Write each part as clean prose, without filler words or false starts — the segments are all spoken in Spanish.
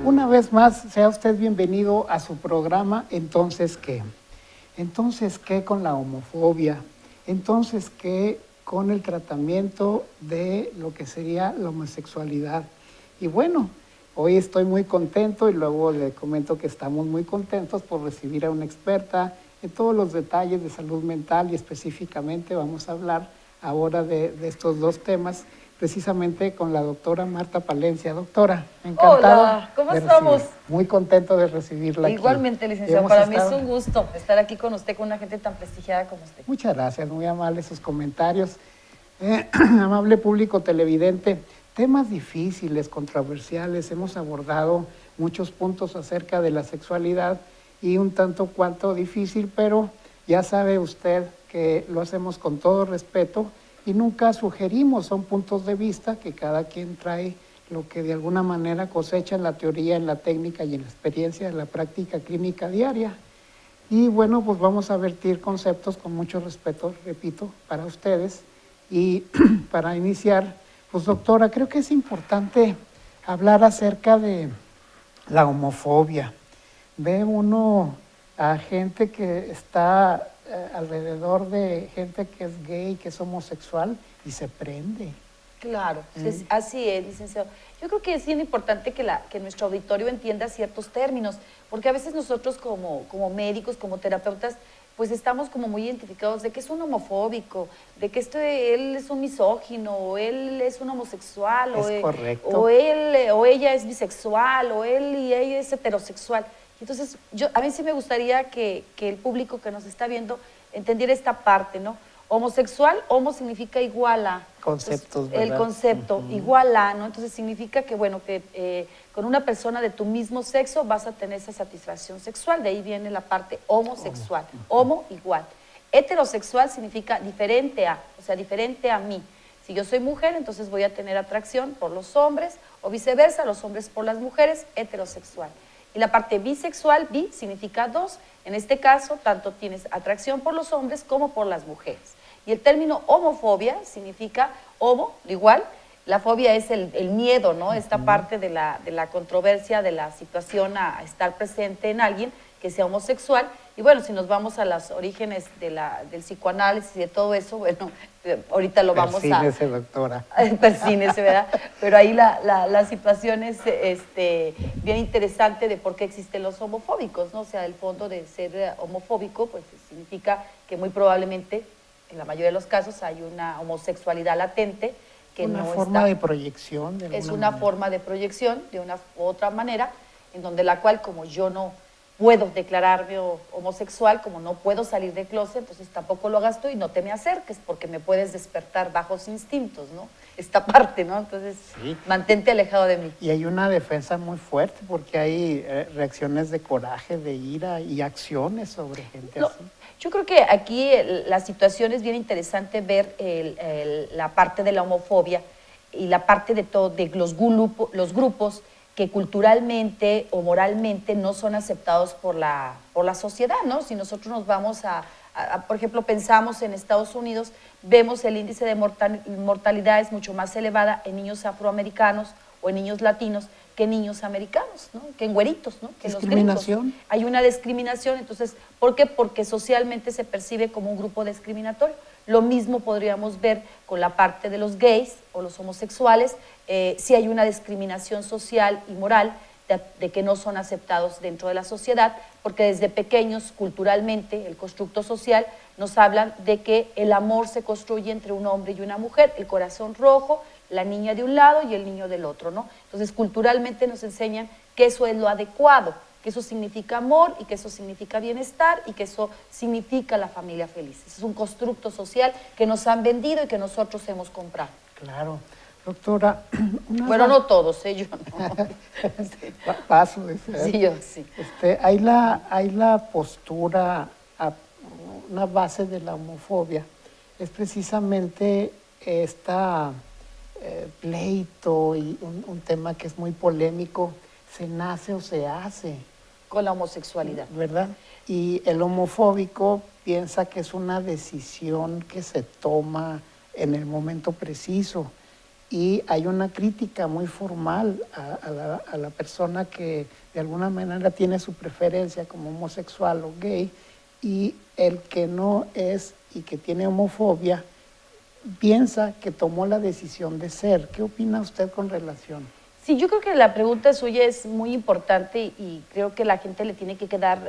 Una vez más, sea usted bienvenido a su programa Entonces, ¿qué? Entonces, ¿qué con la homofobia? Entonces, ¿qué con el tratamiento de lo que sería la homosexualidad? Y bueno, hoy estoy muy contento y luego le comento que estamos muy contentos por recibir a una experta en todos los detalles de salud mental y específicamente vamos a hablar ahora de estos dos temas, precisamente con la doctora Marta Palencia. Doctora, encantado. Hola, ¿cómo estamos? Muy contento de recibirla aquí. Igualmente, licenciado, para mí es un gusto estar aquí con usted, con una gente tan prestigiada como usted. Muchas gracias, muy amables sus comentarios. Amable público televidente, temas difíciles, controversiales, hemos abordado muchos puntos acerca de la sexualidad y un tanto cuanto difícil, pero ya sabe usted que lo hacemos con todo respeto y nunca sugerimos, son puntos de vista que cada quien trae lo que de alguna manera cosecha en la teoría, en la técnica y en la experiencia de la práctica clínica diaria. Y bueno, pues vamos a vertir conceptos con mucho respeto, repito, para ustedes. Y para iniciar, pues doctora, creo que es importante hablar acerca de la homofobia. Ve uno a gente que está alrededor de gente que es gay, que es homosexual y se prende. Claro, así es, licenciado. Yo creo que es bien importante que nuestro auditorio entienda ciertos términos, porque a veces nosotros como médicos, como terapeutas, pues estamos como muy identificados de que es un homofóbico, de que él es un misógino, o él es un homosexual, o él o ella es bisexual, o él y ella es heterosexual. Entonces, a mí sí me gustaría que el público que nos está viendo entendiera esta parte, ¿no? Homosexual, homo significa igual a. Conceptos, ¿verdad? El concepto, igual a, ¿no? Entonces significa que, bueno, que con una persona de tu mismo sexo vas a tener esa satisfacción sexual, de ahí viene la parte homosexual, homo igual. Heterosexual significa diferente a, o sea, diferente a mí. Si yo soy mujer, entonces voy a tener atracción por los hombres, o viceversa, los hombres por las mujeres, heterosexual. Y la parte bisexual, bi, significa dos. En este caso, tanto tienes atracción por los hombres como por las mujeres. Y el término homofobia significa homo, igual. La fobia es el miedo, ¿no? Esta parte de la controversia, de la situación a estar presente en alguien que sea homosexual. Y bueno, si nos vamos a los orígenes del psicoanálisis y de todo eso, bueno, ahorita lo vamos a... Persínese, doctora. Persínese, ¿verdad? Pero ahí la situación es bien interesante de por qué existen los homofóbicos, ¿no? O sea, el fondo de ser homofóbico, pues significa que muy probablemente, en la mayoría de los casos, hay una homosexualidad latente que una no forma de proyección. Es una forma de proyección de una u otra manera, en donde la cual, como yo no puedo declararme homosexual, como no puedo salir de closet, entonces tampoco lo hagas tú y no te me acerques porque me puedes despertar bajos instintos, ¿no? Esta parte, ¿no? Entonces, sí, mantente alejado de mí. Y hay una defensa muy fuerte porque hay reacciones de coraje, de ira y acciones sobre gente así. Yo creo que aquí la situación es bien interesante ver la parte de la homofobia y la parte de los grupos que culturalmente o moralmente no son aceptados por la sociedad, ¿no? Si nosotros nos vamos por ejemplo, pensamos en Estados Unidos, vemos el índice de mortalidad es mucho más elevada en niños afroamericanos o en niños latinos que en niños americanos, ¿no? Que en güeritos, ¿no? Que en los gringos. Hay una discriminación, entonces, ¿por qué? Porque socialmente se percibe como un grupo discriminatorio. Lo mismo podríamos ver con la parte de los gays o los homosexuales, si hay una discriminación social y moral de que no son aceptados dentro de la sociedad, porque desde pequeños, culturalmente, el constructo social nos hablan de que el amor se construye entre un hombre y una mujer, el corazón rojo, la niña de un lado y el niño del otro, ¿no? Entonces, culturalmente nos enseñan que eso es lo adecuado, que eso significa amor y que eso significa bienestar y que eso significa la familia feliz. Ese es un constructo social que nos han vendido y que nosotros hemos comprado. Claro. Doctora... Bueno, no todos, yo no. Paso de ser. Sí, yo sí. Hay la postura, una base de la homofobia, es precisamente esta pleito y un tema que es muy polémico, ¿se nace o se hace? Con la homosexualidad. ¿Verdad? Y el homofóbico piensa que es una decisión que se toma en el momento preciso. y hay una crítica muy formal a la persona que de alguna manera tiene su preferencia como homosexual o gay, y el que no es y que tiene homofobia piensa que tomó la decisión de ser. ¿Qué opina usted con relación? Sí, yo creo que la pregunta suya es muy importante y creo que la gente le tiene que quedar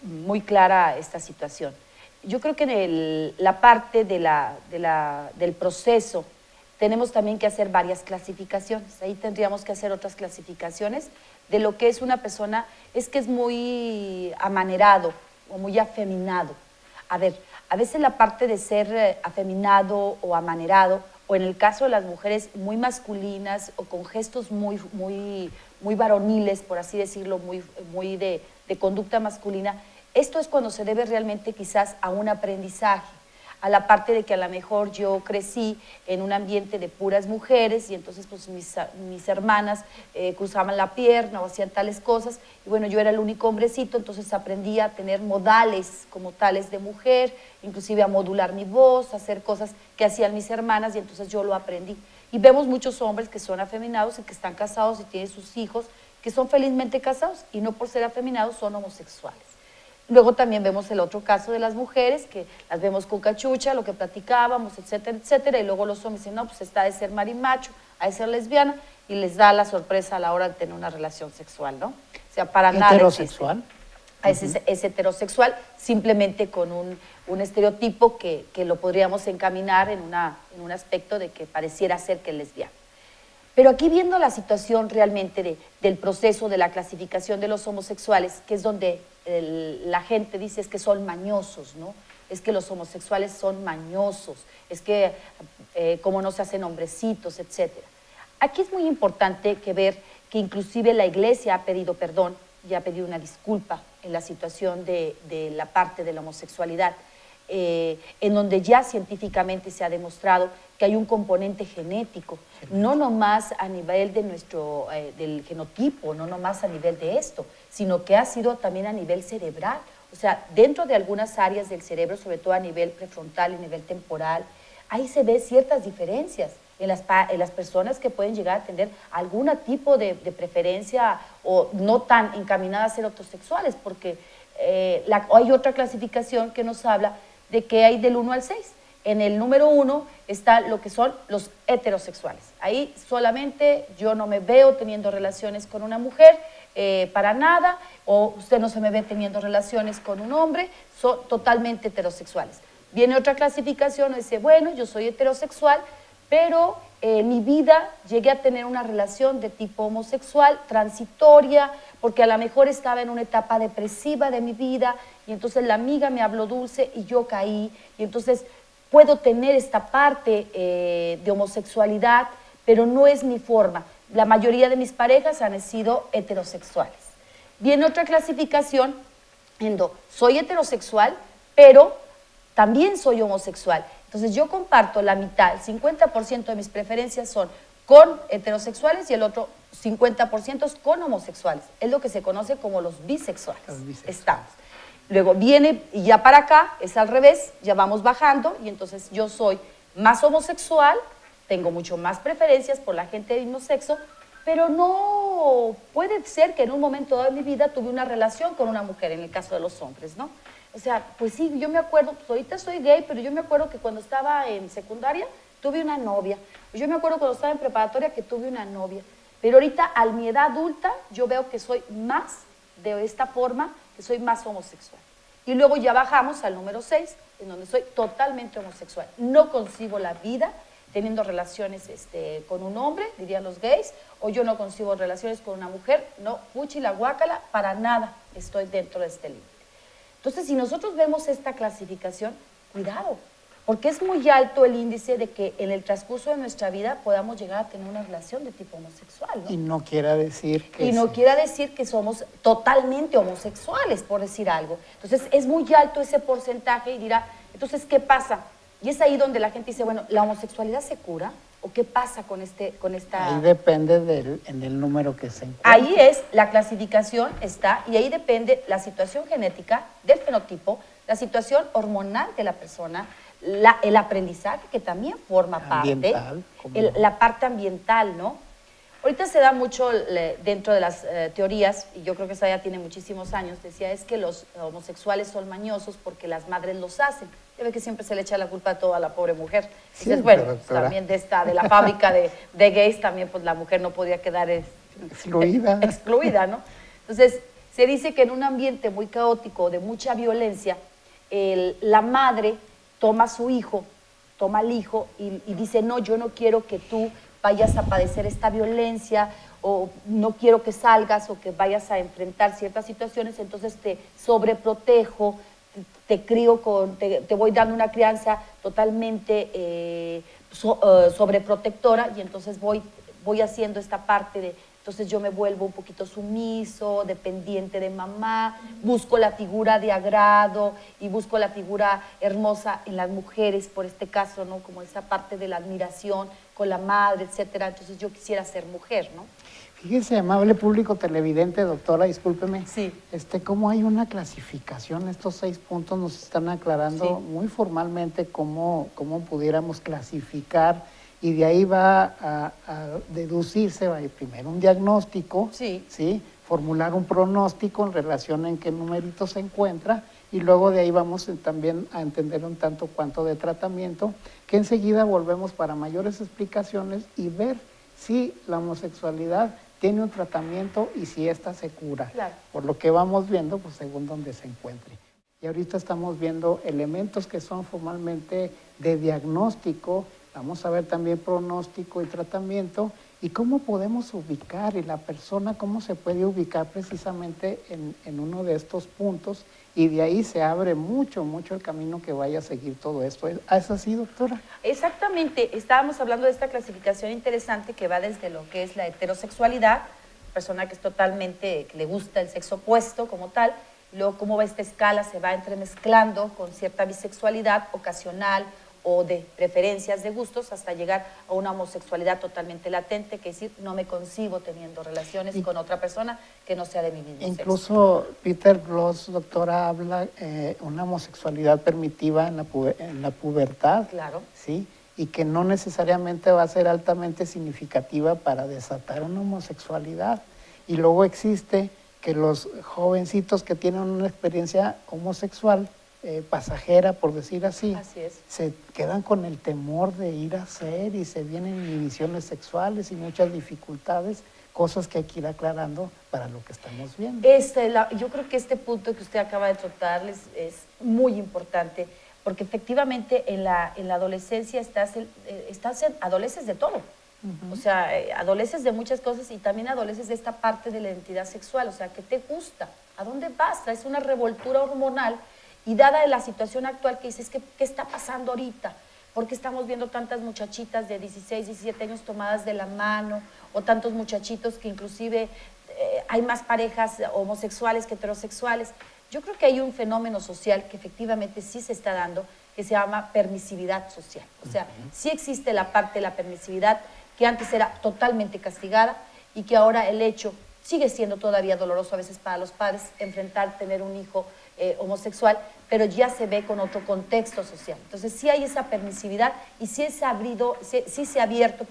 muy clara esta situación. Yo creo que en la parte del proceso tenemos también que hacer varias clasificaciones. Ahí tendríamos que hacer otras clasificaciones de lo que es una persona, es que es muy amanerado o muy afeminado. A ver, a veces la parte de ser afeminado o amanerado, o en el caso de las mujeres muy masculinas o con gestos muy varoniles, por así decirlo, muy de conducta masculina, esto es cuando se debe realmente quizás a un aprendizaje, a la parte de que a lo mejor yo crecí en un ambiente de puras mujeres y entonces pues mis hermanas cruzaban la pierna o hacían tales cosas y bueno, yo era el único hombrecito, entonces aprendí a tener modales como tales de mujer, inclusive a modular mi voz, a hacer cosas que hacían mis hermanas y entonces yo lo aprendí. Y vemos muchos hombres que son afeminados y que están casados y tienen sus hijos, que son felizmente casados y no por ser afeminados son homosexuales. Luego también vemos el otro caso de las mujeres, que las vemos con cachucha, lo que platicábamos, etcétera, etcétera, y luego los hombres dicen, no, pues está de ser marimacho, a de ser lesbiana, y les da la sorpresa a la hora de tener una relación sexual, ¿no? O sea, para nada ¿Heterosexual? Es heterosexual, simplemente con un estereotipo que lo podríamos encaminar en un aspecto de que pareciera ser que es lesbiana. Pero aquí viendo la situación realmente del proceso de la clasificación de los homosexuales, que es donde la gente dice es que son mañosos, ¿no? Es que los homosexuales son mañosos, es que cómo no se hacen hombrecitos, etcétera. Aquí es muy importante que ver que inclusive la Iglesia ha pedido perdón y ha pedido una disculpa en la situación de la parte de la homosexualidad, en donde ya científicamente se ha demostrado que hay un componente genético, no nomás a nivel de del genotipo, no nomás a nivel de esto, sino que ha sido también a nivel cerebral. O sea, dentro de algunas áreas del cerebro, sobre todo a nivel prefrontal y nivel temporal, ahí se ven ciertas diferencias en las personas que pueden llegar a tener algún tipo de preferencia o no tan encaminadas a ser heterosexuales, porque hay otra clasificación que nos habla de que hay del 1 al 6. En el número 1 está lo que son los heterosexuales. Ahí solamente yo no me veo teniendo relaciones con una mujer para nada, o usted no se me ve teniendo relaciones con un hombre, son totalmente heterosexuales. Viene otra clasificación, dice, bueno, yo soy heterosexual, pero en mi vida llegué a tener una relación de tipo homosexual, transitoria, porque a lo mejor estaba en una etapa depresiva de mi vida, y entonces la amiga me habló dulce y yo caí, y entonces puedo tener esta parte de homosexualidad, pero no es mi forma. La mayoría de mis parejas han sido heterosexuales. Viene otra clasificación en donde soy heterosexual, pero también soy homosexual. Entonces yo comparto la mitad, el 50% de mis preferencias son con heterosexuales y el otro 50% es con homosexuales. Es lo que se conoce como los bisexuales. Estamos. Luego viene, y ya para acá, es al revés, ya vamos bajando, y entonces yo soy más homosexual, tengo mucho más preferencias por la gente del mismo sexo, pero no puede ser que en un momento dado de mi vida tuve una relación con una mujer, en el caso de los hombres, ¿no? O sea, pues sí, yo me acuerdo, pues ahorita soy gay, pero yo me acuerdo que cuando estaba en secundaria tuve una novia. Yo me acuerdo cuando estaba en preparatoria que tuve una novia. Pero ahorita, a mi edad adulta, yo veo que soy más de esta forma, que soy más homosexual. Y luego ya bajamos al número 6, en donde soy totalmente homosexual. No concibo la vida teniendo relaciones con un hombre, dirían los gays, o yo no concibo relaciones con una mujer, no, fuchi la guácala, para nada estoy dentro de este límite. Entonces, si nosotros vemos esta clasificación, cuidado, porque es muy alto el índice de que en el transcurso de nuestra vida podamos llegar a tener una relación de tipo homosexual, ¿no? Y no quiera decir que... Y no quiera decir que somos totalmente homosexuales, por decir algo. Entonces, es muy alto ese porcentaje y dirá, entonces, ¿qué pasa? Y es ahí donde la gente dice, bueno, ¿la homosexualidad se cura? ¿O qué pasa con esta...? Ahí depende en el número que se encuentra. Ahí es, la clasificación está, y ahí depende la situación genética del fenotipo, la situación hormonal de la persona, el aprendizaje que también forma Ambiental, parte, la parte ambiental, ¿no? Ahorita se da mucho dentro de las teorías, y yo creo que esa ya tiene muchísimos años, decía, es que los homosexuales son mañosos porque las madres los hacen. Ya ve que siempre se le echa la culpa a toda la pobre mujer. Sí, Entonces, bueno, doctora. también de la fábrica de gays, también pues la mujer no podía quedar excluida, ¿no? Entonces, se dice que en un ambiente muy caótico, de mucha violencia, la madre toma a su hijo, toma al hijo y dice, no, yo no quiero que tú vayas a padecer esta violencia, o no quiero que salgas o que vayas a enfrentar ciertas situaciones, entonces te sobreprotejo, te crío te voy dando una crianza totalmente sobreprotectora, y entonces voy haciendo esta parte de, entonces yo me vuelvo un poquito sumiso, dependiente de mamá, busco la figura de agrado y busco la figura hermosa en las mujeres, por este caso, ¿no? Como esa parte de la admiración con la madre, etcétera. Entonces yo quisiera ser mujer, ¿no? Fíjese, amable público televidente, doctora, discúlpeme. Sí. ¿Cómo hay una clasificación? Estos 6 puntos nos están aclarando muy formalmente cómo pudiéramos clasificar, y de ahí va a deducirse, va a ir primero un diagnóstico, ¿sí? Formular un pronóstico en relación en qué numerito se encuentra, y luego de ahí vamos también a entender un tanto cuanto de tratamiento, que enseguida volvemos para mayores explicaciones y ver si la homosexualidad tiene un tratamiento y si ésta se cura. Claro. Por lo que vamos viendo, pues según donde se encuentre. Y ahorita estamos viendo elementos que son formalmente de diagnóstico, vamos a ver también pronóstico y tratamiento, y cómo podemos ubicar, y la persona cómo se puede ubicar precisamente en uno de estos puntos, y de ahí se abre mucho el camino que vaya a seguir todo esto. ¿Es así, doctora? Exactamente, estábamos hablando de esta clasificación interesante que va desde lo que es la heterosexualidad, persona que es totalmente, que le gusta el sexo opuesto como tal, y luego cómo va esta escala, se va entremezclando con cierta bisexualidad ocasional, o de preferencias, de gustos, hasta llegar a una homosexualidad totalmente latente, que es decir, no me concibo teniendo relaciones con otra persona que no sea de mi mismo sexo. Incluso Peter Bloss, doctora, habla una homosexualidad permitiva en la pubertad. Claro. ¿Sí? Y que no necesariamente va a ser altamente significativa para desatar una homosexualidad. Y luego existe que los jovencitos que tienen una experiencia homosexual, pasajera, por decir así, se quedan con el temor de ir a hacer, y se vienen inhibiciones sexuales y muchas dificultades, cosas que hay que ir aclarando para lo que estamos viendo. Yo creo que este punto que usted acaba de tratar es muy importante, porque efectivamente en la adolescencia adoleces de todo. O sea, adoleces de muchas cosas, y también adoleces de esta parte de la identidad sexual. O sea, ¿qué te gusta? ¿A dónde vas? Es una revoltura hormonal. Y dada la situación actual que dices, ¿qué está pasando ahorita? ¿Por qué estamos viendo tantas muchachitas de 16, 17 años tomadas de la mano? O tantos muchachitos que inclusive hay más parejas homosexuales que heterosexuales. Yo creo que hay un fenómeno social que efectivamente sí se está dando, que se llama permisividad social. O sea, sí existe la parte de la permisividad que antes era totalmente castigada, y que ahora el hecho sigue siendo todavía doloroso a veces para los padres tener un hijo homosexual, pero ya se ve con otro contexto social. Entonces sí hay esa permisividad, y sí se ha abierto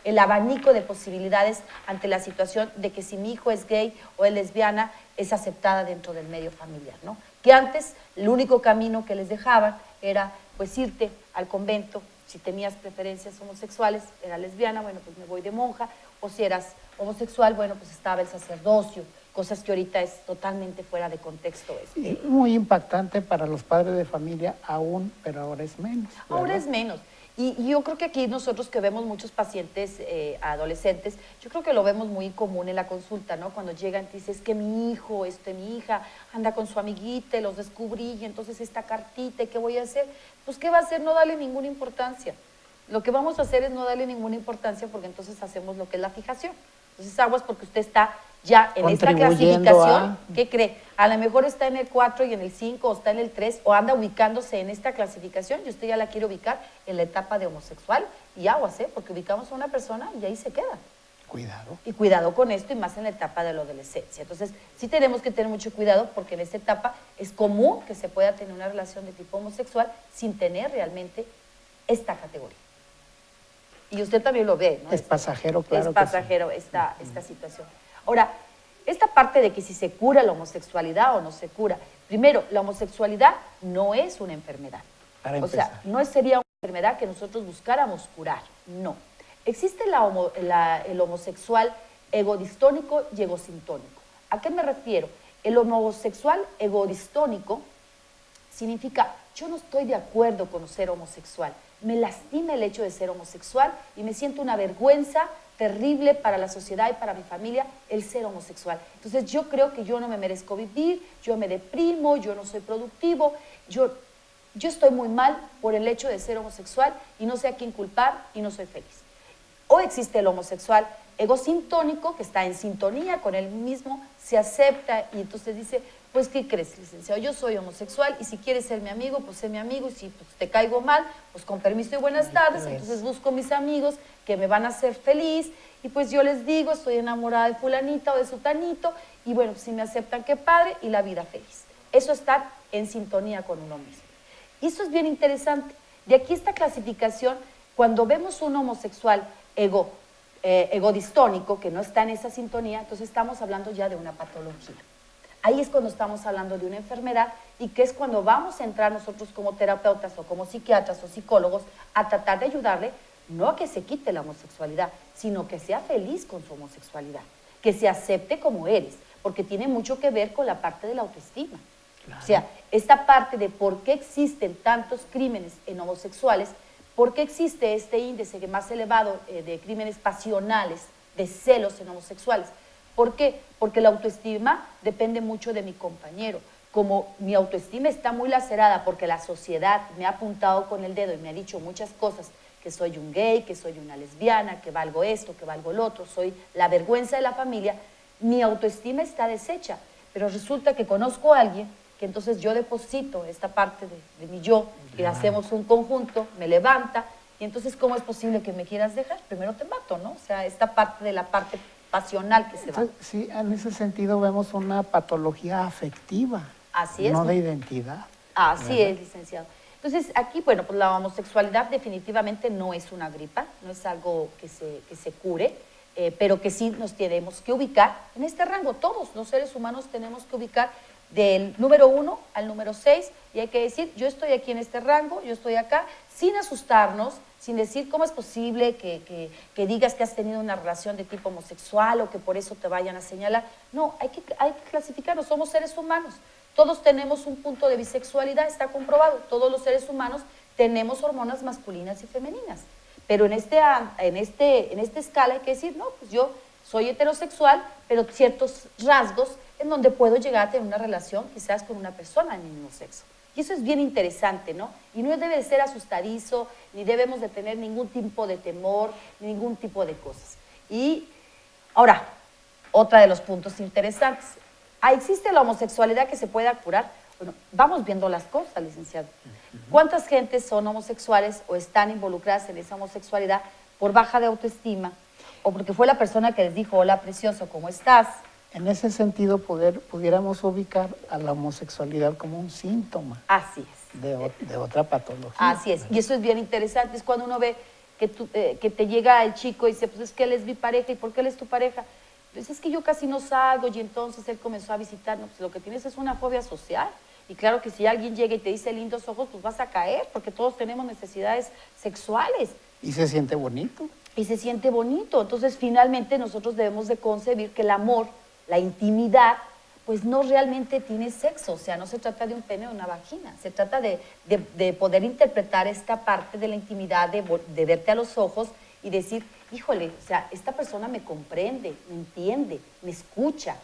el abanico de posibilidades ante la situación de que si mi hijo es gay o es lesbiana, es aceptada dentro del medio familiar, ¿no? Que antes el único camino que les dejaban era pues irte al convento. Si tenías preferencias homosexuales, era lesbiana, bueno, pues me voy de monja, o si eras homosexual, bueno, pues estaba el sacerdocio, cosas que ahorita es totalmente fuera de contexto. Muy impactante para los padres de familia aún, pero ahora es menos, ¿verdad? Ahora es menos. Y yo creo que aquí nosotros que vemos muchos pacientes adolescentes, yo creo que lo vemos muy común en la consulta, ¿no? Cuando llegan y dicen, es que mi hijo, mi hija anda con su amiguita, los descubrí, y entonces esta cartita, ¿qué voy a hacer? Pues, ¿qué va a hacer? No darle ninguna importancia. Lo que vamos a hacer es no darle ninguna importancia, porque entonces hacemos lo que es la fijación. Entonces aguas, porque usted está ya en esta clasificación. ¿Qué cree? A lo mejor está en el 4 y en el 5, o está en el 3, o anda ubicándose en esta clasificación, y usted ya la quiere ubicar en la etapa de homosexual, y aguas, porque ubicamos a una persona y ahí se queda. Cuidado. Y cuidado con esto, y más en la etapa de la adolescencia. Entonces, sí tenemos que tener mucho cuidado porque en esta etapa es común que se pueda tener una relación de tipo homosexual sin tener realmente esta categoría. Y usted también lo ve, ¿no? Es pasajero, claro. Es pasajero que sí. esta situación. Ahora, esta parte de que si se cura la homosexualidad o no se cura. Primero, la homosexualidad no es una enfermedad. Para o empezar. sea, no sería una enfermedad que nosotros buscáramos curar, no. Existe el homosexual egodistónico y egosintónico. ¿A qué me refiero? El homosexual egodistónico significa, yo no estoy de acuerdo con ser homosexual, me lastima el hecho de ser homosexual y me siento una vergüenza terrible para la sociedad y para mi familia el ser homosexual. Entonces yo creo que yo no me merezco vivir, yo me deprimo, yo no soy productivo, yo estoy muy mal por el hecho de ser homosexual y no sé a quién culpar y no soy feliz. O existe el homosexual egosintónico, que está en sintonía con él mismo, se acepta y entonces dice, pues, ¿qué crees, licenciado? Yo soy homosexual y si quieres ser mi amigo, pues sé mi amigo, y si pues, te caigo mal, pues con permiso y buenas tardes, entonces busco mis amigos que me van a hacer feliz y pues yo les digo, estoy enamorada de fulanita o de sutanito y bueno, si me aceptan, qué padre, y la vida feliz. Eso es estar en sintonía con uno mismo. Y eso es bien interesante. De aquí esta clasificación, cuando vemos un homosexual egodistónico que no está en esa sintonía, entonces estamos hablando ya de una patología. Ahí es cuando estamos hablando de una enfermedad y que es cuando vamos a entrar nosotros como terapeutas o como psiquiatras o psicólogos a tratar de ayudarle, no a que se quite la homosexualidad, sino que sea feliz con su homosexualidad, que se acepte como eres, porque tiene mucho que ver con la parte de la autoestima. Claro. O sea, esta parte de por qué existen tantos crímenes en homosexuales, por qué existe este índice más elevado de crímenes pasionales, de celos en homosexuales. ¿Por qué? Porque la autoestima depende mucho de mi compañero. Como mi autoestima está muy lacerada porque la sociedad me ha apuntado con el dedo y me ha dicho muchas cosas, que soy un gay, que soy una lesbiana, que valgo esto, que valgo lo otro, soy la vergüenza de la familia, mi autoestima está deshecha. Pero resulta que conozco a alguien que entonces yo deposito esta parte de mi yo y hacemos un conjunto, me levanta, y entonces ¿cómo es posible que me quieras dejar? Primero te mato, ¿no? O sea, esta parte de la parte pasional que se va. Sí, en ese sentido vemos una patología afectiva. Así es. No de identidad. Así es, licenciado. Entonces, aquí, bueno, pues la homosexualidad definitivamente no es una gripa, no es algo que se cure, pero que sí nos tenemos que ubicar en este rango. Todos los seres humanos tenemos que ubicar del número 1 al número 6 y hay que decir, yo estoy aquí en este rango, yo estoy acá, sin asustarnos, sin decir cómo es posible que digas que has tenido una relación de tipo homosexual o que por eso te vayan a señalar. No, hay que clasificarnos, somos seres humanos. Todos tenemos un punto de bisexualidad, está comprobado. Todos los seres humanos tenemos hormonas masculinas y femeninas. Pero en esta escala hay que decir, no, pues yo soy heterosexual, pero ciertos rasgos en donde puedo llegar a tener una relación quizás con una persona del mismo sexo. Y eso es bien interesante, ¿no? Y no debe de ser asustadizo, ni debemos de tener ningún tipo de temor, ningún tipo de cosas. Y ahora, otra de los puntos interesantes. ¿Existe la homosexualidad que se pueda curar? Bueno, vamos viendo las cosas, licenciado. ¿Cuántas gentes son homosexuales o están involucradas en esa homosexualidad por baja de autoestima o porque fue la persona que les dijo, hola precioso, ¿cómo estás? En ese sentido, pudiéramos ubicar a la homosexualidad como un síntoma. Así es. De otra patología. Así es. Y eso es bien interesante. Es cuando uno ve que te llega el chico y dice, pues es que él es mi pareja. ¿Y por qué él es tu pareja? Pues es que yo casi no salgo y entonces él comenzó a visitarnos. Pues lo que tienes es una fobia social. Y claro que si alguien llega y te dice lindos ojos, pues vas a caer porque todos tenemos necesidades sexuales. Y se siente bonito. Y se siente bonito. Entonces, finalmente, nosotros debemos de concebir que el amor, la intimidad, pues no realmente tiene sexo, o sea, no se trata de un pene o una vagina, se trata de poder interpretar esta parte de la intimidad, de verte a los ojos y decir, híjole, o sea, esta persona me comprende, me entiende, me escucha,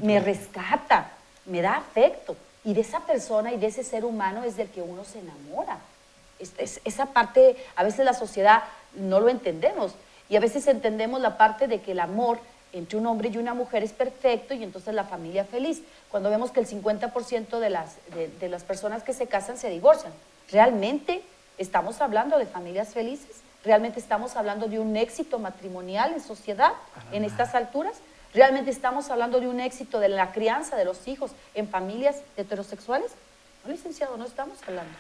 me rescata, me da afecto, y de esa persona y de ese ser humano es del que uno se enamora. Esa parte, a veces la sociedad no lo entendemos, y a veces entendemos la parte de que el amor entre un hombre y una mujer es perfecto y entonces la familia feliz, cuando vemos que el 50% de las personas que se casan se divorcian. ¿Realmente estamos hablando de familias felices? ¿Realmente estamos hablando de un éxito matrimonial en sociedad en estas alturas? ¿Realmente estamos hablando de un éxito de la crianza de los hijos en familias heterosexuales? No, licenciado, no estamos hablando.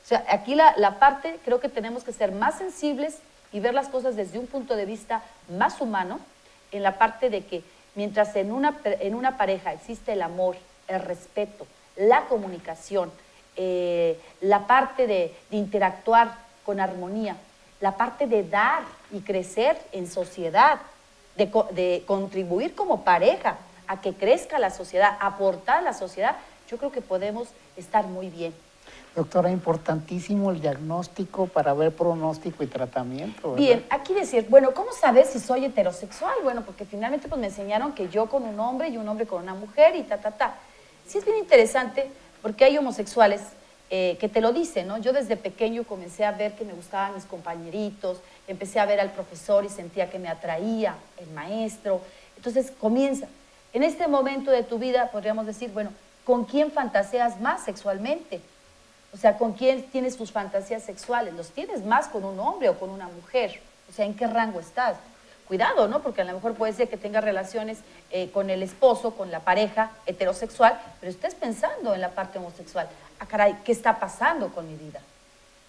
O sea, aquí la parte, creo que tenemos que ser más sensibles y ver las cosas desde un punto de vista más humano, en la parte de que mientras en una pareja existe el amor, el respeto, la comunicación, la parte de interactuar con armonía, la parte de dar y crecer en sociedad, de contribuir como pareja a que crezca la sociedad, aportar a la sociedad, yo creo que podemos estar muy bien. Doctora, importantísimo el diagnóstico para ver pronóstico y tratamiento, ¿verdad? Bien, aquí decir, bueno, ¿cómo sabes si soy heterosexual? Bueno, porque finalmente pues me enseñaron que yo con un hombre y un hombre con una mujer y ta. Sí es bien interesante porque hay homosexuales que te lo dicen, ¿no? Yo desde pequeño comencé a ver que me gustaban mis compañeritos, empecé a ver al profesor y sentía que me atraía el maestro. Entonces comienza. En este momento de tu vida podríamos decir, bueno, ¿con quién fantaseas más sexualmente? O sea, ¿con quién tienes tus fantasías sexuales? ¿Los tienes más con un hombre o con una mujer? O sea, ¿en qué rango estás? Cuidado, ¿no? Porque a lo mejor puede ser que tengas relaciones con el esposo, con la pareja heterosexual, pero estés pensando en la parte homosexual. Ah, caray, ¿qué está pasando con mi vida?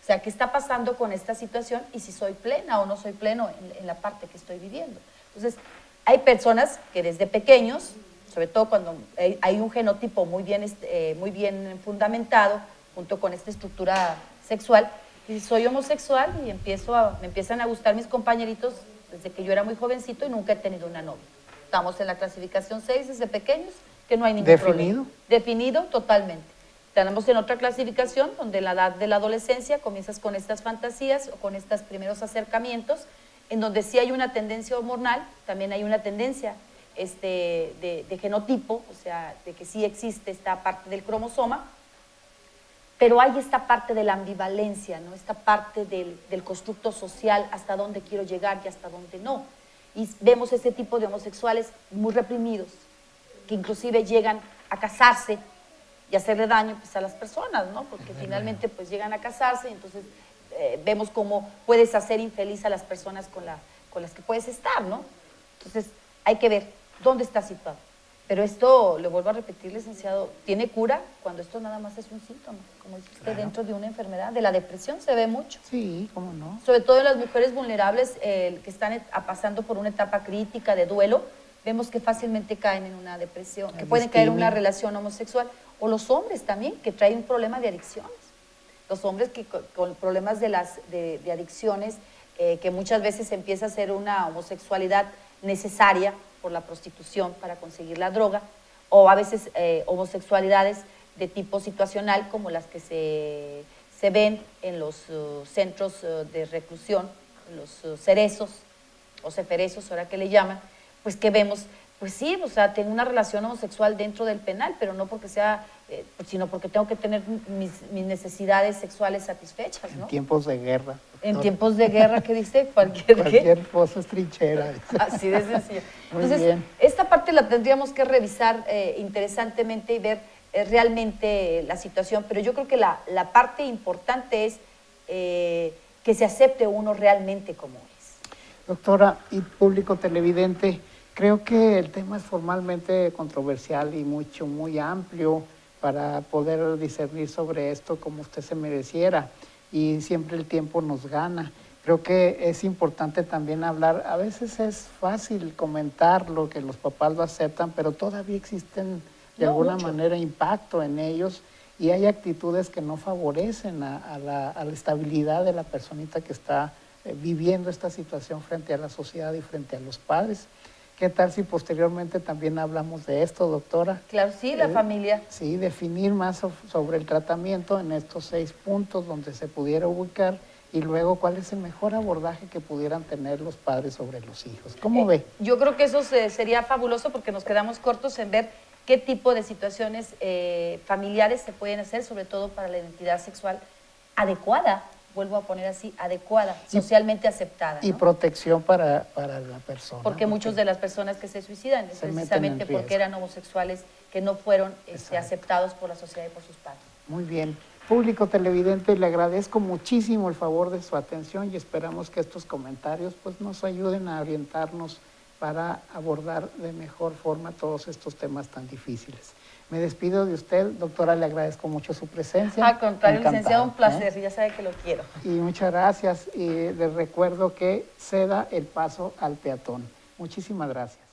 O sea, ¿qué está pasando con esta situación? Y si soy plena o no soy pleno en la parte que estoy viviendo. Entonces, hay personas que desde pequeños, sobre todo cuando hay un genotipo muy bien fundamentado, junto con esta estructura sexual, y soy homosexual y me empiezan a gustar mis compañeritos desde que yo era muy jovencito y nunca he tenido una novia. Estamos en la clasificación 6 desde pequeños, que no hay ningún problema. Definido totalmente. Tenemos en otra clasificación donde en la edad de la adolescencia comienzas con estas fantasías o con estos primeros acercamientos, en donde sí hay una tendencia hormonal, también hay una tendencia de genotipo, o sea, de que sí existe esta parte del cromosoma, pero hay esta parte de la ambivalencia, ¿no? Esta parte del constructo social, hasta dónde quiero llegar y hasta dónde no. Y vemos ese tipo de homosexuales muy reprimidos, que inclusive llegan a casarse y hacerle daño pues, a las personas, ¿no? Porque finalmente pues, llegan a casarse y entonces vemos cómo puedes hacer infeliz a las personas con las que puedes estar, ¿no? Entonces hay que ver dónde está situado. Pero esto, le vuelvo a repetir, licenciado, tiene cura cuando esto nada más es un síntoma, como dice usted, dentro de una enfermedad. De la depresión se ve mucho. Sí, cómo no. Sobre todo en las mujeres vulnerables que están pasando por una etapa crítica de duelo, vemos que fácilmente caen en una depresión, que pueden caer en una relación homosexual. O los hombres también, que traen un problema de adicciones. Los hombres que con problemas de adicciones, que muchas veces empieza a ser una homosexualidad necesaria por la prostitución para conseguir la droga, o a veces homosexualidades de tipo situacional como las que se ven en los centros de reclusión, en los cerezos o ceferezos, ahora que le llaman, pues que vemos, pues sí, o sea, tengo una relación homosexual dentro del penal, pero no porque sea, sino porque tengo que tener mis necesidades sexuales satisfechas, ¿no? En tiempos de guerra. En tiempos de guerra, ¿qué dice? Cualquier cosa es trinchera. Así de sencillo. Entonces, bien. esta parte la tendríamos que revisar interesantemente y ver realmente la situación, pero yo creo que la parte importante es que se acepte uno realmente como es. Doctora y público televidente, creo que el tema es formalmente controversial y muy amplio para poder discernir sobre esto como usted se mereciera, y siempre el tiempo nos gana. Creo que es importante también hablar, a veces es fácil comentar lo que los papás lo aceptan, pero todavía existen de alguna manera impacto en ellos y hay actitudes que no favorecen a la estabilidad de la personita que está viviendo esta situación frente a la sociedad y frente a los padres. ¿Qué tal si posteriormente también hablamos de esto, doctora? Claro, sí, la familia. Sí, definir más sobre el tratamiento en estos 6 puntos donde se pudiera ubicar y luego cuál es el mejor abordaje que pudieran tener los padres sobre los hijos. ¿Cómo ve? Yo creo que eso sería fabuloso porque nos quedamos cortos en ver qué tipo de situaciones familiares se pueden hacer, sobre todo para la identidad sexual adecuada, vuelvo a poner así, adecuada, socialmente aceptada, ¿no? Y protección para la persona. Porque muchas de las personas que se suicidan es precisamente porque eran homosexuales que no fueron aceptados por la sociedad y por sus padres. Muy bien. Público televidente, le agradezco muchísimo el favor de su atención y esperamos que estos comentarios pues, nos ayuden a orientarnos para abordar de mejor forma todos estos temas tan difíciles. Me despido de usted, doctora, le agradezco mucho su presencia. Al contrario, Encantado, licenciado, un placer, ya sabe que lo quiero. Y muchas gracias, y les recuerdo que ceda el paso al peatón. Muchísimas gracias.